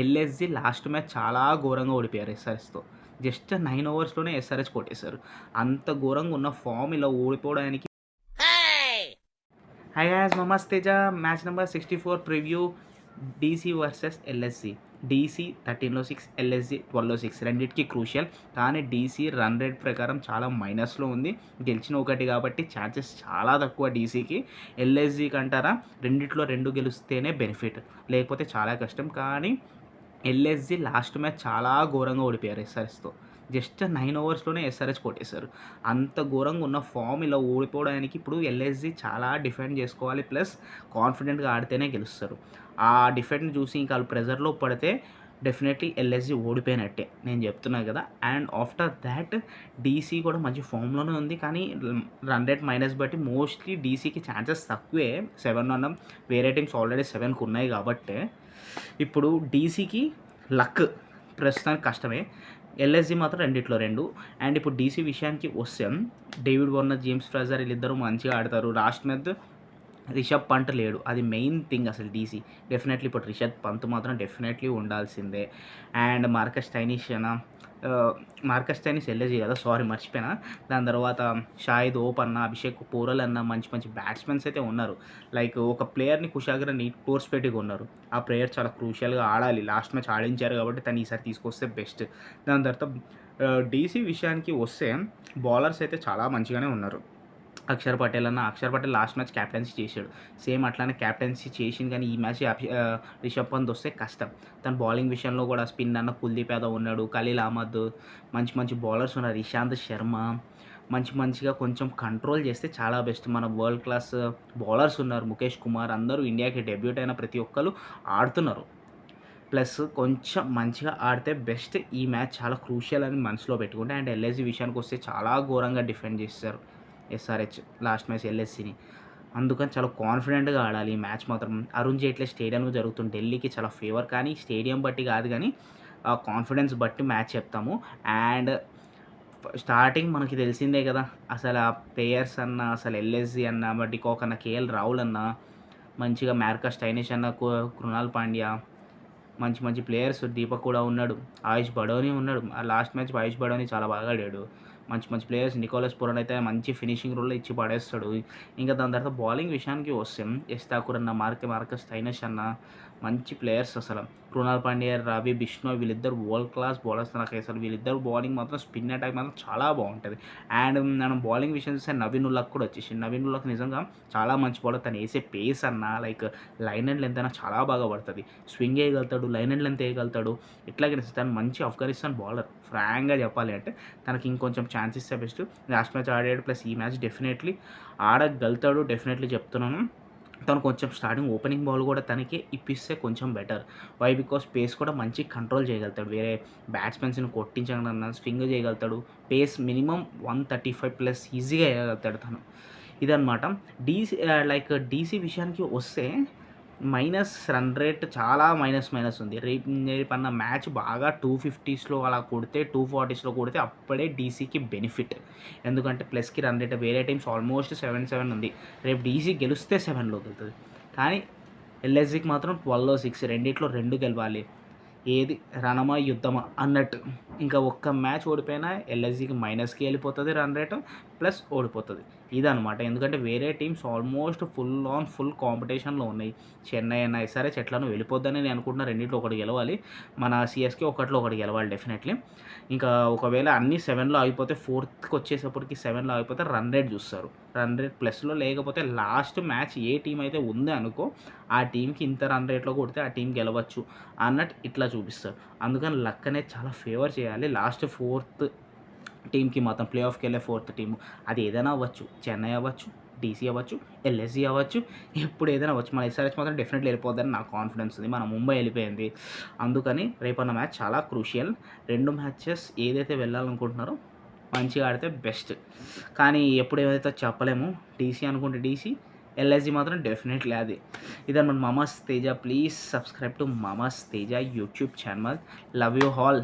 LSG last match చాలా ఘోరంగా ఓడిపోయారు ఎస్ఆర్ఎస్‌తో. జస్ట్ 9 ఓవర్స్‌లోనే ఎస్ఆర్ఎస్ కొట్టేశారు. అంత ఘోరంగా ఉన్న ఫార్మ్ ఇలా ఓడిపోవడానికి హాయ్ గైస్, మమస్ Teja match number 64 preview DC versus LSG. DC 13లో 6, ఎల్ఎస్జీ 12లో 6 రెండిటికి క్రూషియల్. కానీ డీసీ రన్ రేట్ ప్రకారం చాలా మైనస్లో ఉంది. గెలిచిన ఒకటి కాబట్టి ఛాన్సెస్ చాలా తక్కువ డీసీకి. ఎల్ఎస్జీకి అంటారా, రెండిట్లో 2 గెలిస్తేనే బెనిఫిట్, లేకపోతే చాలా కష్టం. కానీ ఎల్ఎస్జీ లాస్ట్ మ్యాచ్ చాలా ఘోరంగా ఓడిపోయారు ఎస్ఆర్ఎస్‌తో. జస్ట్ 9 ఓవర్స్‌లోనే ఎస్ఆర్ఎస్ కొట్టేశారు. అంత ఘోరంగా ఉన్న ఫార్మ్ ఇలా ఓడిపోవడానికి ఇప్పుడు ఎల్ఎస్జీ చాలా డిఫెండ్ చేసుకోవాలి. ప్లస్ కాన్ఫిడెంట్‌గా ఆడితేనే గెలుస్తారు. ఆ డిఫెండ్‌ని చూసి ఇంకా వాళ్ళు ప్రెజర్‌లో పడితే డెఫినెట్లీ ఎల్ఎస్జీ ఓడిపోయినట్టే నేను చెప్తున్నా కదా. అండ్ ఆఫ్టర్ దాట్ డీసీ కూడా మంచి ఫామ్‌లోనే ఉంది. కానీ రన్ రేట్ మైనస్ బట్టి మోస్ట్లీ డీసీకి ఛాన్సెస్ తక్కువే. 7 అన్నాం, వేరే టీమ్స్ ఆల్రెడీ 7కి ఉన్నాయి కాబట్టే ఇప్పుడు డీసీకి లక్ ప్రస్తుతానికి కష్టమే. ఎల్ఎస్జీ మాత్రం రెండిట్లో 2. అండ్ ఇప్పుడు డీసీ విషయానికి వస్తే డేవిడ్ వార్నర్, జేమ్స్ ఫ్రాజర్ వీళ్ళిద్దరూ మంచిగా ఆడతారు. లాస్ట్ మ్యాచ్ రిషబ్ పంత్ లేడు, అది మెయిన్ థింగ్ అసలు డీసీ. డెఫినెట్లీ ఇప్పుడు రిషబ్ పంత్ మాత్రం డెఫినెట్లీ ఉండాల్సిందే. అండ్ మార్కస్ స్టైనిస్ ఎల్ఎస్జీ కదా, సారీ మర్చిపోయినా. దాని తర్వాత షాహిద్ ఓప్ అన్న, అభిషేక్ పోరల్ అన్న మంచి మంచి బ్యాట్స్మెన్స్ అయితే ఉన్నారు. లైక్ ఒక ప్లేయర్ని కుషాగ్రని కోర్స్ పెట్టి ఉన్నారు. ఆ ప్లేయర్ చాలా క్రూషియల్గా ఆడాలి. లాస్ట్ మ్యాచ్ ఆడించారు కాబట్టి తను ఈసారి తీసుకొస్తే బెస్ట్. దాని తర్వాత డీసీ విషయానికి వస్తే బౌలర్స్ అయితే చాలా మంచిగానే ఉన్నారు. Axar Patel last match captaincy చేశాడు. సేమ్ అట్లానే క్యాప్టెన్సీ చేసింది. కానీ ఈ మ్యాచ్ రిషబ్ పంత్ వస్తే కష్టం. తన బౌలింగ్ విషయంలో కూడా స్పిన్ అన్న కుల్దీప్ యాదవ్ ఉన్నాడు, ఖలీల్ అహ్మద్, మంచి మంచి బౌలర్స్ ఉన్నారు, ఇషాంత్ శర్మ. మంచిగా కొంచెం కంట్రోల్ చేస్తే చాలా బెస్ట్. మన వరల్డ్ క్లాస్ బౌలర్స్ ఉన్నారు, ముఖేష్ కుమార్, అందరూ ఇండియాకి డెబ్యూట్ అయిన ప్రతి ఒక్కరు ఆడుతున్నారు. ప్లస్ కొంచెం మంచిగా ఆడితే బెస్ట్. ఈ మ్యాచ్ చాలా క్రూషియల్ అని మనసులో పెట్టుకుంటే. అండ్ ఎల్ఎస్జీ విషయానికి వస్తే చాలా ఘోరంగా డిఫెండ్ చేస్తారు ఎస్ఆర్హెచ్ లాస్ట్ మ్యాచ్ ఎల్ఎస్సీని. అందుకని చాలా కాన్ఫిడెంట్గా ఆడాలి ఈ మ్యాచ్ మాత్రం. అరుణ్ జైట్లీ స్టేడియంలో జరుగుతుంది, ఢిల్లీకి చాలా ఫేవర్. కానీ స్టేడియం బట్టి కాదు, కానీ కాన్ఫిడెన్స్ బట్టి మ్యాచ్ చెప్తాము. అండ్ స్టార్టింగ్ మనకి తెలిసిందే కదా, అసలు ఆ ప్లేయర్స్ అన్న, అసలు ఎల్ఎస్జీ అన్న, డికాక్ అన్న, కేఎల్ రాహుల్ అన్న, మంచిగా మార్కస్ స్టైనిస్ అన్న, కృణాల్ పాండ్యా, మంచి మంచి ప్లేయర్స్. దీపక్ కూడా ఉన్నాడు, ఆయుష్ బడోని ఉన్నాడు. లాస్ట్ మ్యాచ్ ఆయుష్ బడోని చాలా బాగా ఆడాడు. మంచి మంచి ప్లేయర్స్. నికోలస్ పురాన్ అయితే మంచి ఫినిషింగ్ రోల్లో ఇచ్చి పడేస్తాడు. ఇంకా దాని తర్వాత బౌలింగ్ విషయానికి వస్తే ఎస్ ఠాకూర్ అన్న, మార్కస్ స్టైనిస్ అన్న మంచి ప్లేయర్స్. అసలు కృణాల్ పాండ్యా, రవి బిష్ణోయ్ వీళ్ళిద్దరు వరల్డ్ క్లాస్ బౌలర్స్. నాకు అసలు వీళ్ళిద్దరు బౌలింగ్ మాత్రం స్పిన్ అటాక్ మాత్రం చాలా బాగుంటుంది. అండ్ మనం బౌలింగ్ విషయం చూస్తే నవీన్ ఉల్లాక్ కూడా వచ్చేసి, నవీన్ ఉల్లాక్ నిజంగా చాలా మంచి బౌలర్. తను వేసే పేస్ అన్న, లైక్ లైన్ అండ్ లెంత్ అయినా చాలా బాగా పడుతుంది. స్వింగ్ వేయగలుగుతాడు, లైన్ అండ్ లెంత్ వేయగలుగుతాడు. ఇట్లాగే తను మంచి ఆఫ్ఘనిస్తాన్ బౌలర్. ఫ్రాంక్గా చెప్పాలి అంటే తనకి ఇంకొంచెం ఛాన్స్ ఇస్తే బెస్ట్. లాస్ట్ మ్యాచ్ ఆడాడు, ప్లస్ ఈ మ్యాచ్ డెఫినెట్లీ ఆడగలుగుతాడు, డెఫినెట్లీ చెప్తున్నాను. తను కొంచెం స్టార్టింగ్ ఓపెనింగ్ బాల్ కూడా తనకి ఇప్పిస్తే కొంచెం బెటర్. వై బికాస్ పేస్ కూడా మంచి కంట్రోల్ చేయగలుగుతాడు. వేరే బ్యాట్స్మెన్స్ని కొట్టించగలన్నా, స్వింగ్ చేయగలుగుతాడు. పేస్ మినిమం 135 ప్లస్ ఈజీగా వేయగలుగుతాడు తను. ఇదనమాట. డీసీ విషయానికి వస్తే మైనస్ రన్ రేట్ చాలా మైనస్ ఉంది. రేపన్న మ్యాచ్ బాగా 250స్లో అలా కొడితే, 240స్లో కొడితే అప్పుడే డీసీకి బెనిఫిట్. ఎందుకంటే ప్లస్కి రన్ రేట్ వేరే టీమ్స్ ఆల్మోస్ట్ 7 ఉంది. రేపు డీసీ గెలిస్తే 7లోకి వెళ్తుంది. కానీ ఎల్ఎస్జీకి మాత్రం 12లో 6, రెండిట్లో 2 గెలవాలి. ఏది రణమా యుద్ధమా అన్నట్టు. ఇంకా ఒక్క మ్యాచ్ ఓడిపోయినా ఎల్ఎస్జీకి మైనస్కి వెళ్ళిపోతుంది రన్ రేటు, ప్లస్ ఓడిపోతుంది. ఇదనమాట. ఎందుకంటే వేరే టీమ్స్ ఆల్మోస్ట్ ఫుల్ కాంపిటీషన్లో ఉన్నాయి. చెన్నై అయినా ఎస్ఆర్హెచ్ ఎట్లానో వెళ్ళిపోద్దని నేను అనుకుంటున్నా. రెండిట్లో ఒకటి గెలవాలి. మన సిఎస్కే ఒకటిలో ఒకటి గెలవాలి డెఫినెట్లీ. ఇంకా ఒకవేళ అన్నీ 7లో ఆగిపోతే, 4థ్కి వచ్చేసప్పటికి 7లో ఆగిపోతే రన్ రేట్ చూస్తారు. రన్ రేట్ ప్లస్లో లేకపోతే లాస్ట్ మ్యాచ్ ఏ టీం అయితే ఉంది అనుకో, ఆ టీంకి ఇంత రన్ రేట్లో కొడితే ఆ టీం గెలవచ్చు అన్నట్టు ఇట్లా చూపిస్తారు. అందుకని లక్ అనేది చాలా ఫేవర్ చేయాలి. లాస్ట్ 4థ్ టీంకి మాత్రం ప్లే ఆఫ్కి వెళ్ళే 4థ్ టీము, అది ఏదైనా అవ్వచ్చు. చెన్నై అవ్వచ్చు, డీసీ అవ్వచ్చు, ఎల్ఎస్జీ అవ్వచ్చు, ఎప్పుడు ఏదైనా అవ్వచ్చు. మన ఎస్ఆర్హెచ్ మాత్రం డెఫినెట్లీ వెళ్ళిపోద్దని నాకు కాన్ఫిడెన్స్ ఉంది. మన ముంబై వెళ్ళిపోయింది. అందుకని రేపన్న మ్యాచ్ చాలా క్రూషియల్. 2 మ్యాచెస్ ఏదైతే వెళ్ళాలనుకుంటున్నారో మంచిగా ఆడితే బెస్ట్. కానీ ఎప్పుడు ఏదైతే చెప్పలేము. డీసీ అనుకుంటే డీసీ, ఎల్ఎస్జీ మాత్రం డెఫినెట్లీ అది. ఇదన్నమాట మమస్ తేజ. ప్లీజ్ సబ్స్క్రైబ్ టు మమస్ Teja YouTube channel. Love you all.